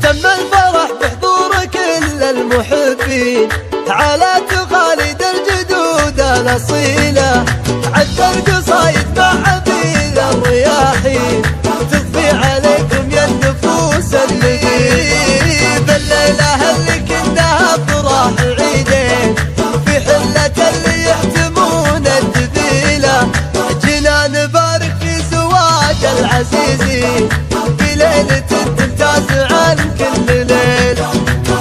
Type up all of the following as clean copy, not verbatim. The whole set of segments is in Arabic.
تم الفرح بحضور كل المحبين على تقاليد الجدود الأصيلة، عد القصايد مع عبيد الرياحين تضفي عليكم يا النفوس النبيل. الليلة اللي كنا افراح عيدين في حلة اللي يحتمون الدبيلة، جينا نبارك في زواج العزيزين في ليلة تمتاز عن كل ليل.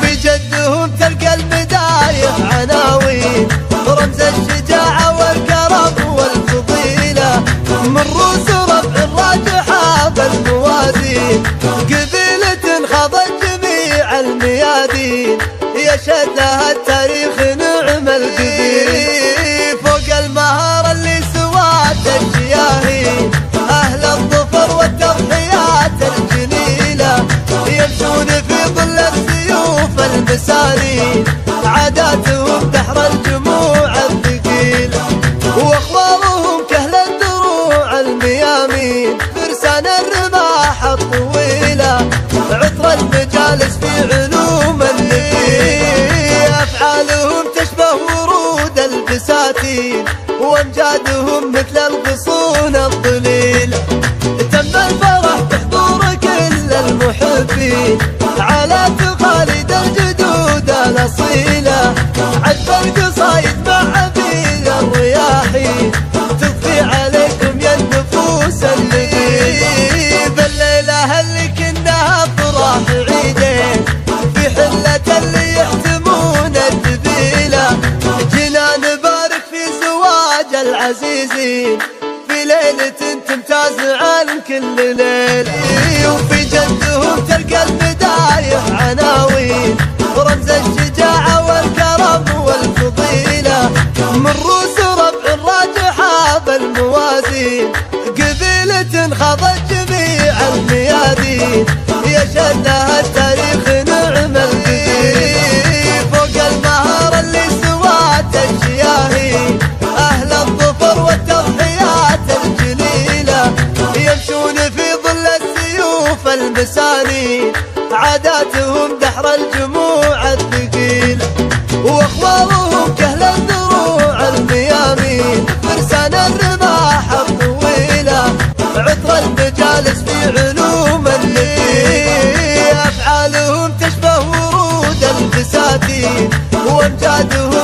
في جدهم تلقى المدايح عناوين رمز الشجاعة والكرم والفضيلة، من رؤوس رفع الراجحة بالموازين قبيلة خاضت جميع الميادين يشهد لها التاريخ نعم القبيل. فوق المهارة اللي سوات الشياهين أهل الظفر والتضحيات الجميلة يمشون في ظل السيوف المسالين، عاداتهم دحر الجموع الثقيلة واخبارهم كهل الدروع الميامين فرسان الرماح الطويلة، عطر المجالس في علوم النبيل، أفعالهم تشبه ورود البساتين وامجادهم مثل الغصون الظليلة. تم الفرح بحضور كل المحبين على تقاليد الجدود الأصيلة، عد القصايد مع عبيد الرياحين تضفي عليكم يا النفوس النبيل. الليلة اللي كنا افراح عيدين في حلة اللي يحتمون الدبيلة، جينا نبارك في زواج العزيزين في ليلة تمتاز عن كل ليل. وفي جدهم تلقى المدايح عناوين رمز الشجاعة والكرم والفضيلة، من رؤوس رفع الراجحة بالموازين قبيلة خاضت جميع الميادين يشهد لها التاريخ نعم القبيل. فوق المهارة اللي سوات الشياهين أهل الظفر والتضحيات الجليلة يمشون في ظل السيوف المسانين، عاداتهم دحر الجموع الثقيلة واخبارهم كهل الدروع الميامين فرسان الرماح الطويلة، عطر المجالس في علوم النبيل، أفعالهم تشبه ورود البساتين وامجادهم